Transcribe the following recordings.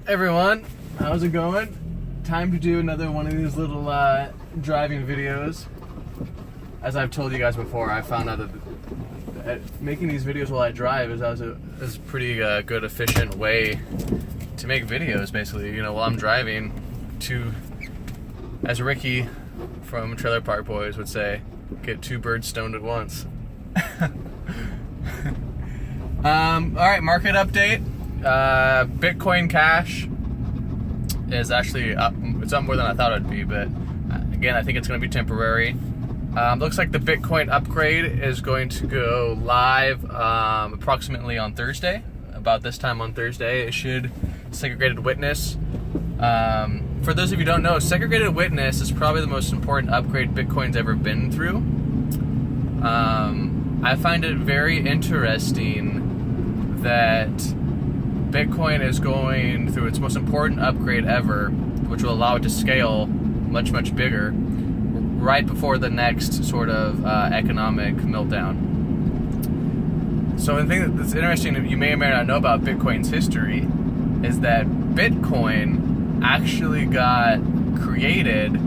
Everyone, how's it going? Time to do another one of these little driving videos. As I've told you guys before, I found out that making these videos while I drive is a pretty good, efficient way to make videos, basically. You know, while I'm driving, as Ricky from Trailer Park Boys would say, get two birds stoned at once. Alright, market update. Bitcoin Cash is actually up. It's up more than I thought it'd be, but again, I think it's going to be temporary. Looks like the Bitcoin upgrade is going to go live approximately on Thursday. About this time on Thursday, it should. Segregated witness. For those of you who don't know, segregated witness is probably the most important upgrade Bitcoin's ever been through. I find it very interesting that Bitcoin is going through its most important upgrade ever, which will allow it to scale much, much bigger, right before the next sort of economic meltdown. So the thing that's interesting that you may or may not know about Bitcoin's history is that Bitcoin actually got created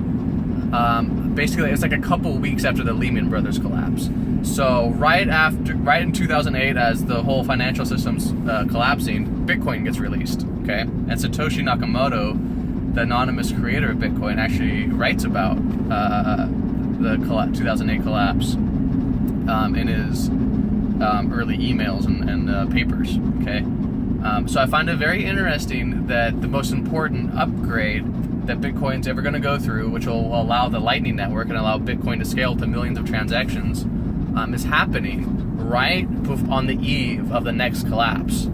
basically it's like a couple weeks after the Lehman Brothers collapse. So right in 2008, as the whole financial system's collapsing, Bitcoin gets released, okay? And Satoshi Nakamoto, the anonymous creator of Bitcoin, actually writes about the 2008 collapse in his early emails and papers, okay? So I find it very interesting that the most important upgrade that Bitcoin's ever going to go through, which will allow the Lightning Network and allow Bitcoin to scale to millions of transactions, is happening right on the eve of the next collapse.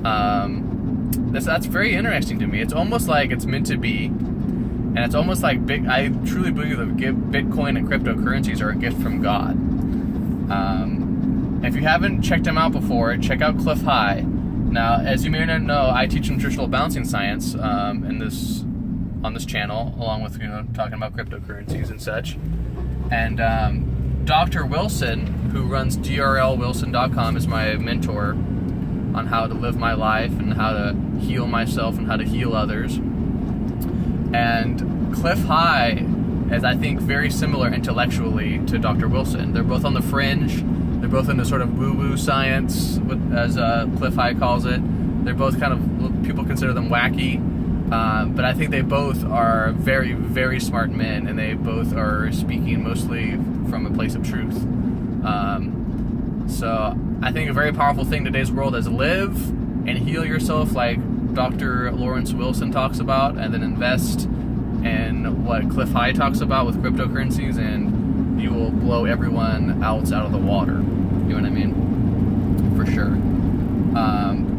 That's very interesting to me. It's almost like it's meant to be, and it's almost like I truly believe that Bitcoin and cryptocurrencies are a gift from God. If you haven't checked them out before, check out Cliff High. Now, as you may or not know, I teach Nutritional Balancing Science on this channel, along with talking about cryptocurrencies and such. And Dr. Wilson, who runs drlwilson.com, is my mentor on how to live my life and how to heal myself and how to heal others. And Cliff High is, I think, very similar intellectually to Dr. Wilson. They're both on the fringe. They're both into sort of woo-woo science, as Cliff High calls it. They're both kind of, people consider them wacky. But I think they both are very, very smart men, and they both are speaking mostly from a place of truth. So I think a very powerful thing in today's world is live and heal yourself like Dr. Lawrence Wilson talks about, and then invest in what Cliff High talks about with cryptocurrencies, and you will blow everyone else out of the water. You know what I mean? For sure.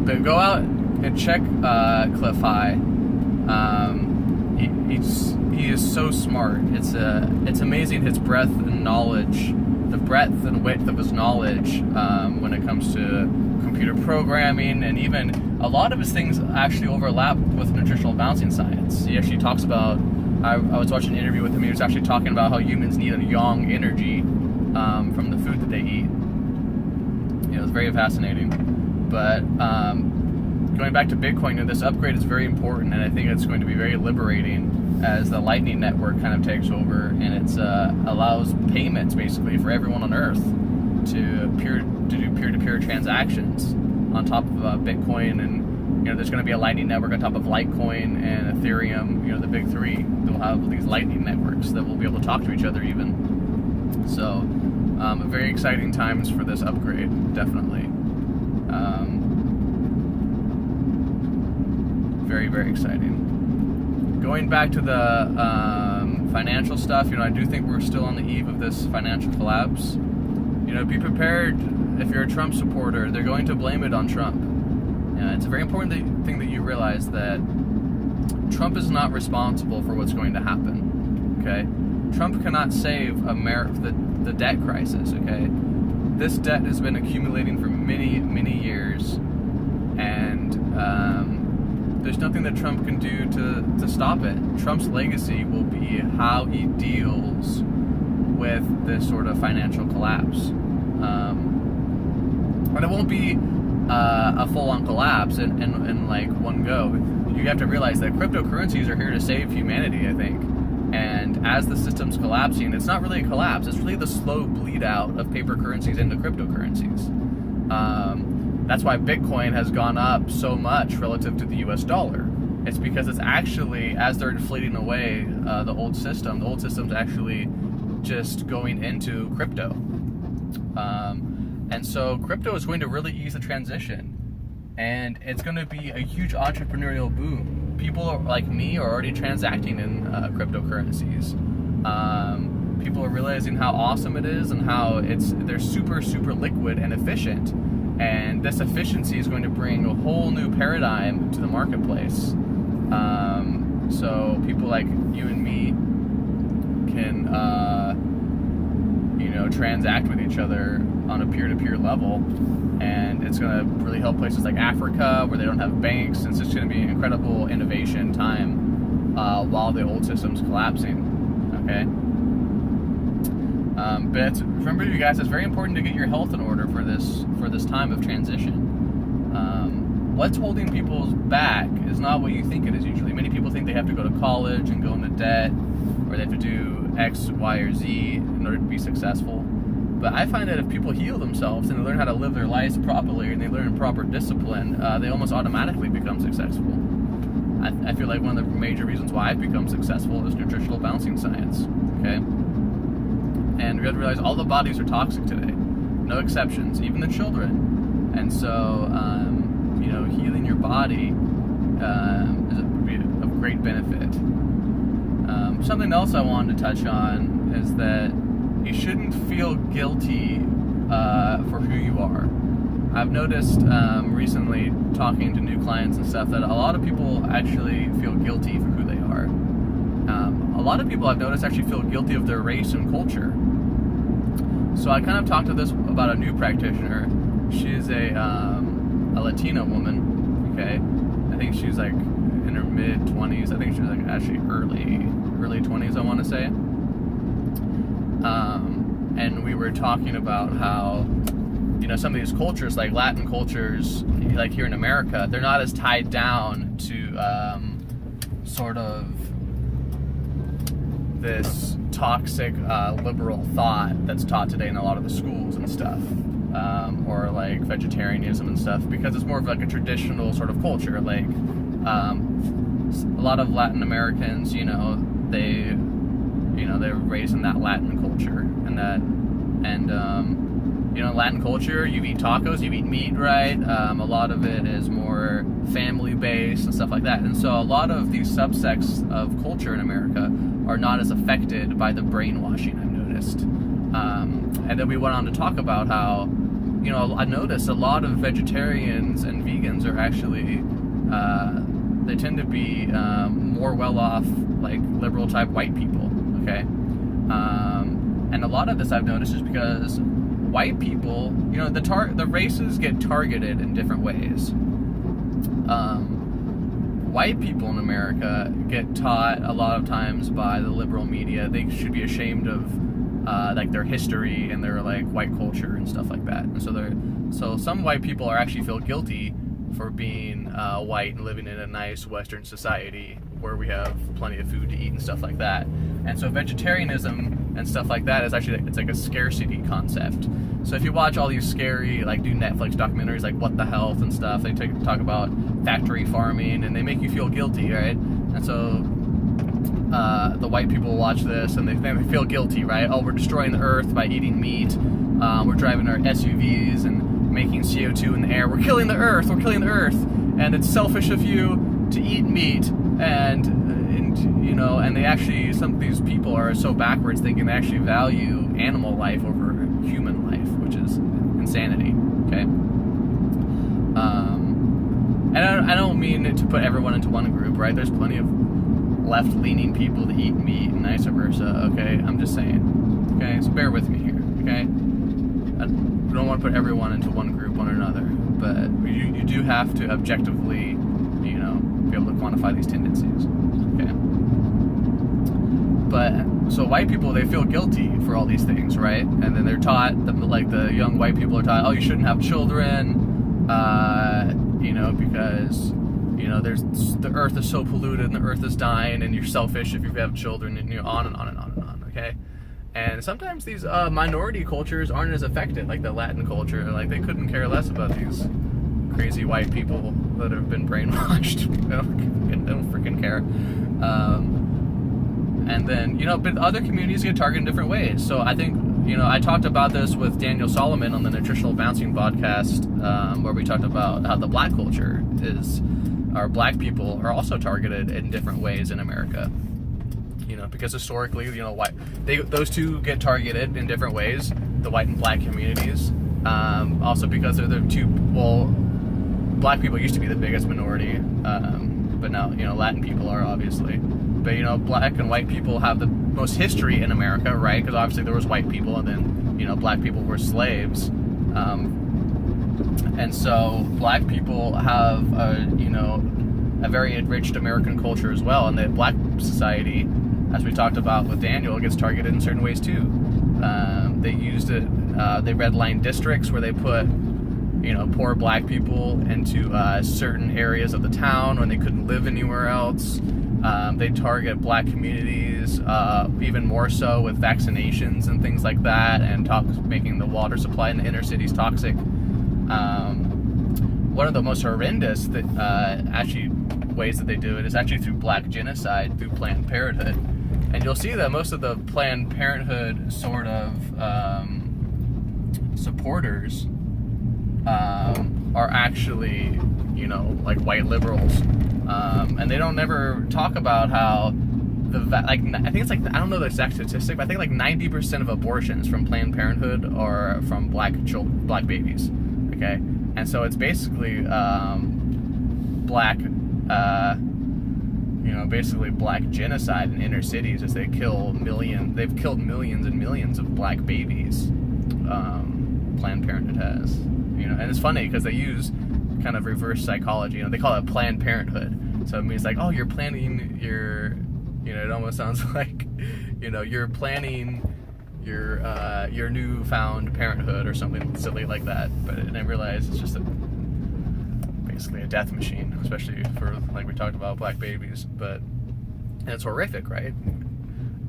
But go out and check Cliff High. He is so smart. It's amazing his breadth and knowledge, the breadth and width of his knowledge when it comes to computer programming, and even a lot of his things actually overlap with Nutritional Balancing Science. He actually talks about, I was watching an interview with him, he was actually talking about how humans need a yang energy from the food that they eat. It's very fascinating. But going back to Bitcoin, this upgrade is very important, and I think it's going to be very liberating as the Lightning Network kind of takes over, and it allows payments basically for everyone on Earth to do peer-to-peer transactions on top of Bitcoin, and there's going to be a Lightning Network on top of Litecoin and Ethereum. The big three. They'll have these Lightning networks that will be able to talk to each other even. So, very exciting times for this upgrade, definitely. Very, very exciting. Going back to the financial stuff, I do think we're still on the eve of this financial collapse. Be prepared. If you're a Trump supporter, they're going to blame it on Trump. It's a very important thing that you realize that Trump is not responsible for what's going to happen. Okay, Trump cannot save the debt crisis. Okay, this debt has been accumulating for many, many years, and there's nothing that Trump can do to stop it. Trump's legacy will be how he deals with this sort of financial collapse. And it won't be a full-on collapse in like one go. You have to realize that cryptocurrencies are here to save humanity, I think. And as the system's collapsing, it's not really a collapse, it's really the slow bleed out of paper currencies into cryptocurrencies. That's why Bitcoin has gone up so much relative to the US dollar. It's because it's actually, as they're inflating away the old system's actually just going into crypto. And so crypto is going to really ease the transition. And it's going to be a huge entrepreneurial boom. People like me are already transacting in cryptocurrencies. People are realizing how awesome it is and how they're super, super liquid and efficient. And this efficiency is going to bring a whole new paradigm to the marketplace. So people like you and me can, transact with each other on a peer-to-peer level. And it's going to really help places like Africa where they don't have banks. And it's just going to be an incredible innovation time while the old system's collapsing. Okay? But remember, you guys, it's very important to get your health in order for this time of transition. What's holding people back is not what you think it is usually. Many people think they have to go to college and go into debt, or they have to do X, Y, or Z in order to be successful. But I find that if people heal themselves and they learn how to live their lives properly and they learn proper discipline, they almost automatically become successful. I feel like one of the major reasons why I've become successful is nutritional balancing science. Okay? And we have to realize all the bodies are toxic today. No exceptions, even the children. And so, healing your body is of great benefit. Something else I wanted to touch on is that you shouldn't feel guilty for who you are. I've noticed recently, talking to new clients and stuff, that a lot of people actually feel guilty for who they are. A lot of people I've noticed actually feel guilty of their race and culture. So I kind of talked to this about a new practitioner. She's a Latina woman. Okay, I think she's like in her mid-20s. I think she was like actually early 20s, I want to say. And we were talking about how, some of these cultures, like Latin cultures, like here in America, they're not as tied down to sort of this toxic liberal thought that's taught today in a lot of the schools and stuff, or like vegetarianism and stuff, because it's more of like a traditional sort of culture. Like a lot of Latin Americans, they're raised in that Latin culture, and Latin culture, you eat tacos, you eat meat, right? A lot of it is more family-based and stuff like that. And so a lot of these subsects of culture in America are not as affected by the brainwashing, I've noticed. And then we went on to talk about how, I noticed a lot of vegetarians and vegans are actually, they tend to be more well-off, like liberal-type white people, okay? And a lot of this I've noticed is because white people, the races get targeted in different ways. White people in America get taught a lot of times by the liberal media they should be ashamed of like their history and their like white culture and stuff like that. And so some white people actually feel guilty for being white and living in a nice Western society where we have plenty of food to eat and stuff like that. And so vegetarianism and stuff like that is actually, it's like a scarcity concept. So if you watch all these scary, like, do Netflix documentaries like What the Health and stuff, they talk about factory farming and they make you feel guilty, right? And so the white people watch this and they feel guilty, right? Oh, we're destroying the earth by eating meat. We're driving our SUVs and making CO2 in the air. We're killing the earth. And it's selfish of you to eat meat. And they actually, some of these people are so backwards thinking they actually value animal life over human life, which is insanity, okay? And I don't mean to put everyone into one group, right? There's plenty of left-leaning people that eat meat and vice versa, okay? I'm just saying, okay? So bear with me here, okay? I don't want to put everyone into one group, one or another, but you do have to objectively, be able to quantify these tendencies, okay? But, so white people, they feel guilty for all these things, right? And then they're taught, like the young white people are taught, oh, you shouldn't have children, Because there's the earth is so polluted and the earth is dying, and you're selfish if you have children, and on and on and on and on. Okay. And sometimes these minority cultures aren't as affected, like the Latin culture. Like, they couldn't care less about these crazy white people that have been brainwashed. They don't freaking care. And then, but other communities get targeted in different ways. So I think, I talked about this with Daniel Solomon on the Nutritional Balancing podcast, where we talked about how the black culture our black people are also targeted in different ways in America. Because historically, those two get targeted in different ways, the white and black communities. Also because they're the two, black people used to be the biggest minority, but now, Latin people are, obviously. But, black and white people have the most history in America, right? Because obviously there was white people, and then, black people were slaves. And so black people have, a very enriched American culture as well. And the black society, as we talked about with Daniel, gets targeted in certain ways too. They used it, they redlined districts where they put, poor black people into certain areas of the town when they couldn't live anywhere else. They target black communities even more so with vaccinations and things like that, and making the water supply in the inner cities toxic. One of the most horrendous ways that they do it is actually through black genocide, through Planned Parenthood. And you'll see that most of the Planned Parenthood sort of supporters are actually, like white liberals. And they don't ever talk about how I think it's like, I don't know the exact statistic, but I think like 90% of abortions from Planned Parenthood are from black babies. Okay. And so it's basically basically black genocide in inner cities as they've killed millions and millions of black babies. Planned Parenthood has, and it's funny because they use kind of reverse psychology. They call it Planned Parenthood. So it means like, oh, you're planning it almost sounds like, you're planning your newfound parenthood or something silly like that. But I realize it's just basically a death machine, especially for, like we talked about, black babies. And it's horrific, right?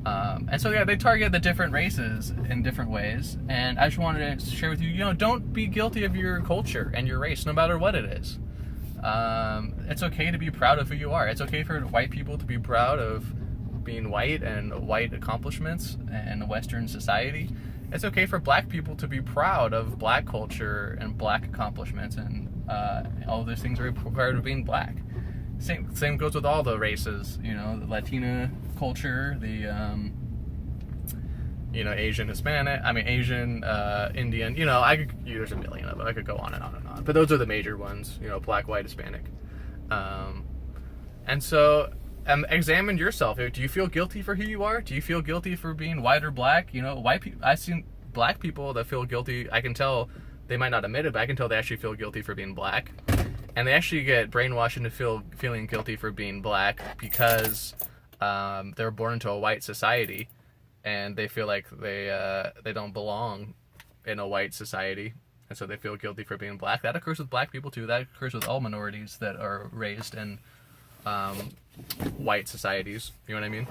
And so, yeah, they target the different races in different ways. And I just wanted to share with you, don't be guilty of your culture and your race, no matter what it is. It's okay to be proud of who you are. It's okay for white people to be proud of being white and white accomplishments in Western society. It's okay for black people to be proud of black culture and black accomplishments, and all of those things are part of being black. Same goes with all the races, the Latina culture, the Asian, Hispanic, Asian, Indian, there's a million of them. I could go on and on and on. But those are the major ones, black, white, Hispanic. And so examine yourself. Do you feel guilty for who you are? Do you feel guilty for being white or black? White people, I've seen black people that feel guilty. I can tell they might not admit it, but I can tell they actually feel guilty for being black. And they actually get brainwashed into feeling guilty for being black because they're born into a white society, and they feel like they don't belong in a white society, and so they feel guilty for being black. That occurs with black people too. That occurs with all minorities that are raised in white societies. You know what I mean?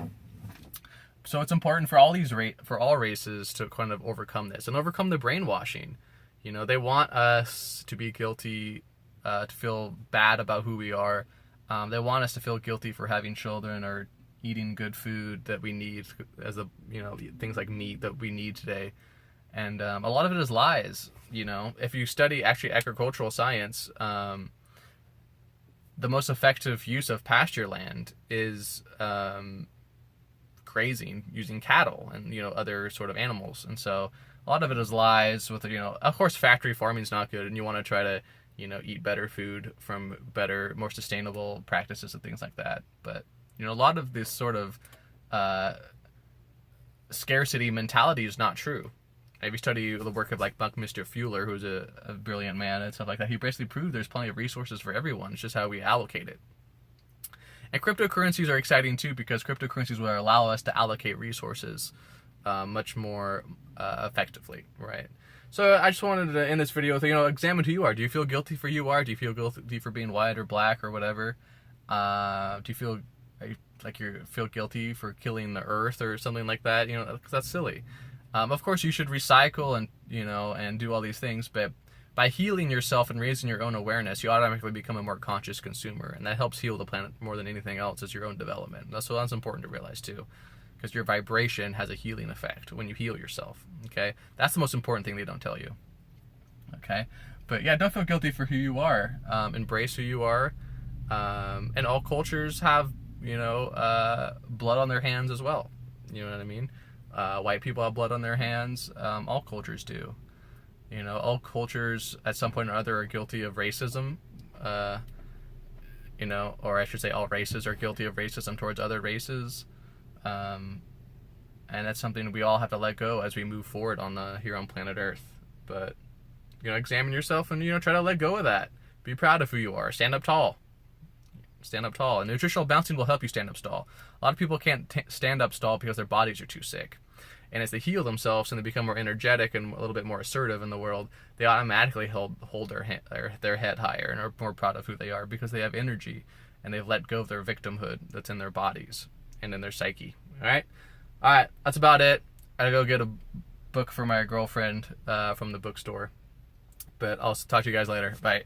So it's important for all races to kind of overcome this and overcome the brainwashing. They want us to be guilty, to feel bad about who we are. They want us to feel guilty for having children or eating good food that we need, as things like meat that we need today. And a lot of it is lies. If you study actually agricultural science, the most effective use of pasture land is grazing using cattle and other sort of animals. And so a lot of it is lies. With of course, factory farming is not good, and you want to try to eat better food from better, more sustainable practices and things like that. But a lot of this sort of scarcity mentality is not true. If you study the work of like Buckminster Fuller, who's a brilliant man and stuff like that, he basically proved there's plenty of resources for everyone. It's just how we allocate it. And cryptocurrencies are exciting too, because cryptocurrencies will allow us to allocate resources much more effectively, right? So I just wanted to end this video with, examine who you are. Do you feel guilty for who you are? Do you feel guilty for being white or black or whatever? Do you feel like you feel guilty for killing the earth or something like that? Because that's silly. Of course, you should recycle and and do all these things, but by healing yourself and raising your own awareness, you automatically become a more conscious consumer, and that helps heal the planet more than anything else. Is your own development. That's important to realize too, because your vibration has a healing effect when you heal yourself. Okay, that's the most important thing they don't tell you. Okay, but yeah, don't feel guilty for who you are. Embrace who you are, and all cultures have blood on their hands as well. You know what I mean? White people have blood on their hands. All cultures do. All cultures at some point or other are guilty of racism. Or I should say all races are guilty of racism towards other races. And that's something we all have to let go as we move forward here on planet Earth. But, examine yourself and, try to let go of that. Be proud of who you are. Stand up tall. Stand up tall. And nutritional balancing will help you stand up tall. A lot of people can't stand up tall because their bodies are too sick. And as they heal themselves and they become more energetic and a little bit more assertive in the world, they automatically hold their head higher and are more proud of who they are because they have energy and they've let go of their victimhood that's in their bodies and in their psyche. All right, that's about it. I gotta go get a book for my girlfriend from the bookstore. But I'll talk to you guys later. Bye.